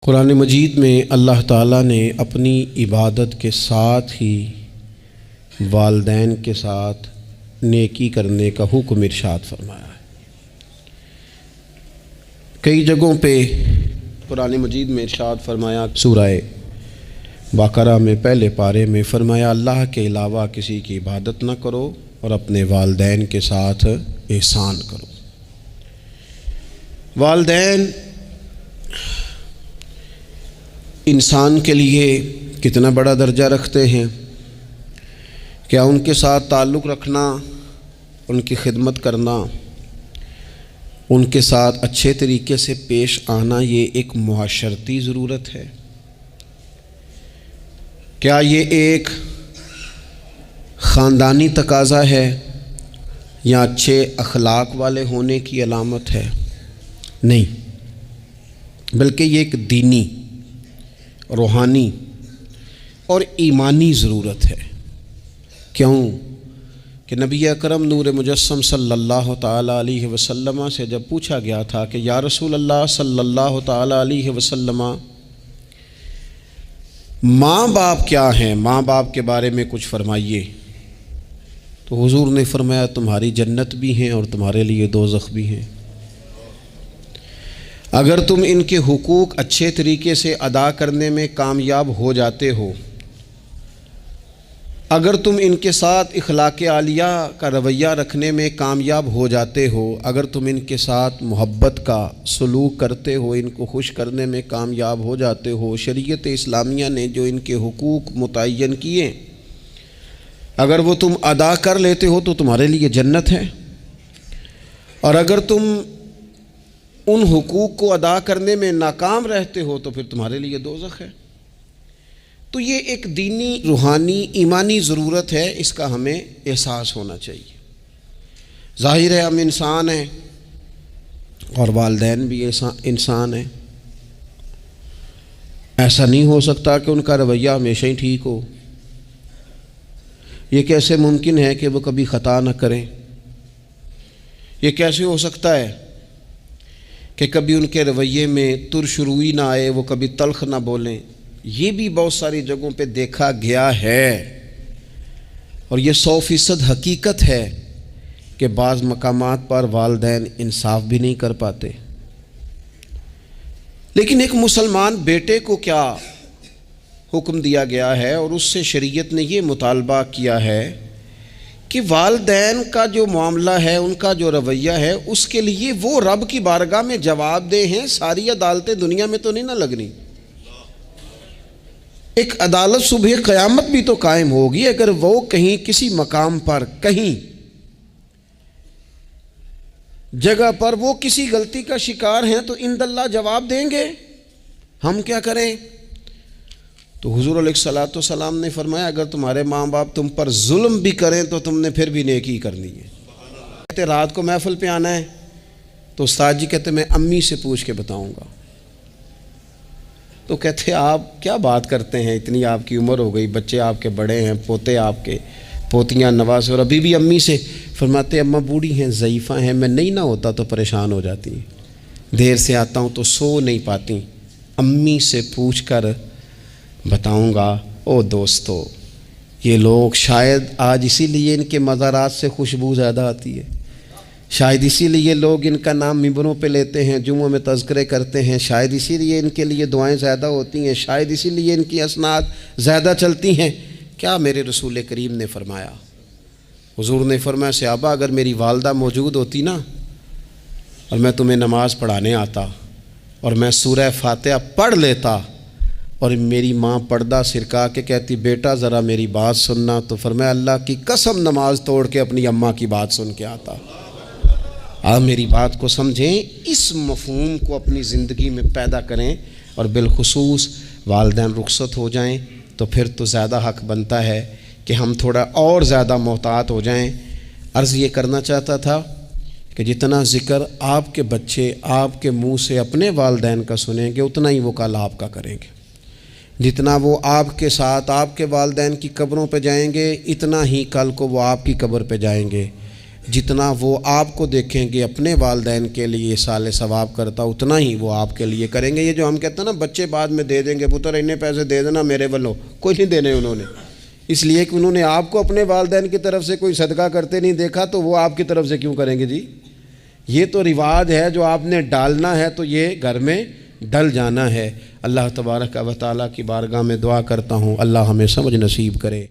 قرآن مجید میں اللہ تعالیٰ نے اپنی عبادت کے ساتھ ہی والدین کے ساتھ نیکی کرنے کا حکم ارشاد فرمایا ہے۔ کئی جگہوں پہ قرآن مجید میں ارشاد فرمایا، سورہ بقرہ میں پہلے پارے میں فرمایا اللہ کے علاوہ کسی کی عبادت نہ کرو اور اپنے والدین کے ساتھ احسان کرو۔ والدین انسان کے لیے کتنا بڑا درجہ رکھتے ہیں، کیا ان کے ساتھ تعلق رکھنا، ان کی خدمت کرنا، ان کے ساتھ اچھے طریقے سے پیش آنا یہ ایک معاشرتی ضرورت ہے؟ کیا یہ ایک خاندانی تقاضا ہے یا اچھے اخلاق والے ہونے کی علامت ہے؟ نہیں، بلکہ یہ ایک دینی، روحانی اور ایمانی ضرورت ہے۔ کیوں کہ نبی اکرم نور مجسم صلی اللہ تعالیٰ علیہ وسلم سے جب پوچھا گیا تھا کہ یا رسول اللہ صلی اللہ تعالیٰ علیہ وسلم ماں باپ کیا ہیں، ماں باپ کے بارے میں کچھ فرمائیے، تو حضور نے فرمایا تمہاری جنت بھی ہیں اور تمہارے لیے دوزخ بھی ہیں۔ اگر تم ان کے حقوق اچھے طریقے سے ادا کرنے میں کامیاب ہو جاتے ہو، اگر تم ان کے ساتھ اخلاق عالیہ کا رویہ رکھنے میں کامیاب ہو جاتے ہو، اگر تم ان کے ساتھ محبت کا سلوک کرتے ہو، ان کو خوش کرنے میں کامیاب ہو جاتے ہو، شریعت اسلامیہ نے جو ان کے حقوق متعین کیے اگر وہ تم ادا کر لیتے ہو تو تمہارے لیے جنت ہے، اور اگر تم ان حقوق کو ادا کرنے میں ناکام رہتے ہو تو پھر تمہارے لیے دوزخ ہے۔ تو یہ ایک دینی، روحانی، ایمانی ضرورت ہے، اس کا ہمیں احساس ہونا چاہیے۔ ظاہر ہے ہم انسان ہیں اور والدین بھی انسان ہیں، ایسا نہیں ہو سکتا کہ ان کا رویہ ہمیشہ ہی ٹھیک ہو۔ یہ کیسے ممکن ہے کہ وہ کبھی خطا نہ کریں؟ یہ کیسے ہو سکتا ہے کہ کبھی ان کے رویے میں ترش روئی نہ آئے، وہ کبھی تلخ نہ بولیں؟ یہ بھی بہت ساری جگہوں پہ دیکھا گیا ہے، اور یہ 100% حقیقت ہے کہ بعض مقامات پر والدین انصاف بھی نہیں کر پاتے۔ لیکن ایک مسلمان بیٹے کو کیا حکم دیا گیا ہے، اور اس سے شریعت نے یہ مطالبہ کیا ہے کہ والدین کا جو معاملہ ہے، ان کا جو رویہ ہے، اس کے لیے وہ رب کی بارگاہ میں جواب دہ ہیں۔ ساری عدالتیں دنیا میں تو نہیں نہ لگنی، ایک عدالت صبح قیامت بھی تو قائم ہوگی۔ اگر وہ کہیں کسی مقام پر، کہیں جگہ پر وہ کسی غلطی کا شکار ہیں تو عند اللہ جواب دیں گے۔ ہم کیا کریں؟ تو حضور علیہ الصلوۃ والسلام نے فرمایا اگر تمہارے ماں باپ تم پر ظلم بھی کریں تو تم نے پھر بھی نیکی کرنی ہے۔ کہتے رات کو محفل پہ آنا ہے تو استاد جی کہتے میں امی سے پوچھ کے بتاؤں گا۔ تو کہتے آپ کیا بات کرتے ہیں، اتنی آپ کی عمر ہو گئی، بچے آپ کے بڑے ہیں، پوتے آپ کے، پوتیاں نواز، اور ابھی بھی امی سے؟ فرماتے اماں بوڑھی ہیں، ضعیفہ ہیں، میں نہیں نہ ہوتا تو پریشان ہو جاتی ہیں، دیر سے آتا ہوں تو سو نہیں پاتی، امی سے پوچھ کر بتاؤں گا۔ او دوستو، یہ لوگ شاید آج اسی لیے ان کے مزارات سے خوشبو زیادہ آتی ہے، شاید اسی لیے لوگ ان کا نام ممبروں پہ لیتے ہیں، جمعوں میں تذکرے کرتے ہیں، شاید اسی لیے ان کے لیے دعائیں زیادہ ہوتی ہیں، شاید اسی لیے ان کی اسناد زیادہ چلتی ہیں۔ کیا میرے رسول کریم نے فرمایا؟ حضور نے فرمایا صحابہ اگر میری والدہ موجود ہوتی نا اور میں تمہیں نماز پڑھانے آتا اور میں سورہ فاتحہ پڑھ لیتا اور میری ماں پردہ سرکا کے کہتی بیٹا ذرا میری بات سننا، تو فرمایا اللہ کی قسم نماز توڑ کے اپنی اماں کی بات سن کے آتا۔ آپ میری بات کو سمجھیں، اس مفہوم کو اپنی زندگی میں پیدا کریں، اور بالخصوص والدین رخصت ہو جائیں تو پھر تو زیادہ حق بنتا ہے کہ ہم تھوڑا اور زیادہ محتاط ہو جائیں۔ عرض یہ کرنا چاہتا تھا کہ جتنا ذکر آپ کے بچے آپ کے منہ سے اپنے والدین کا سنیں گے اتنا ہی وہ کل آپ کا کریں گے، جتنا وہ آپ کے ساتھ آپ کے والدین کی قبروں پہ جائیں گے اتنا ہی کل کو وہ آپ کی قبر پہ جائیں گے، جتنا وہ آپ کو دیکھیں گے اپنے والدین کے لیے صالح ثواب کرتا، اتنا ہی وہ آپ کے لیے کریں گے۔ یہ جو ہم کہتے ہیں نا بچے بعد میں دے دیں گے، پتر اتنے پیسے دے دینا میرے والوں، کوئی نہیں دینے انہوں نے، اس لیے کہ انہوں نے آپ کو اپنے والدین کی طرف سے کوئی صدقہ کرتے نہیں دیکھا، تو وہ آپ کی طرف سے کیوں کریں گے جی؟ یہ تو رواج ہے جو آپ نے ڈالنا ہے، تو یہ گھر میں ڈل جانا ہے۔ اللہ تبارک و تعالیٰ کی بارگاہ میں دعا کرتا ہوں اللہ ہمیں سمجھ نصیب کرے۔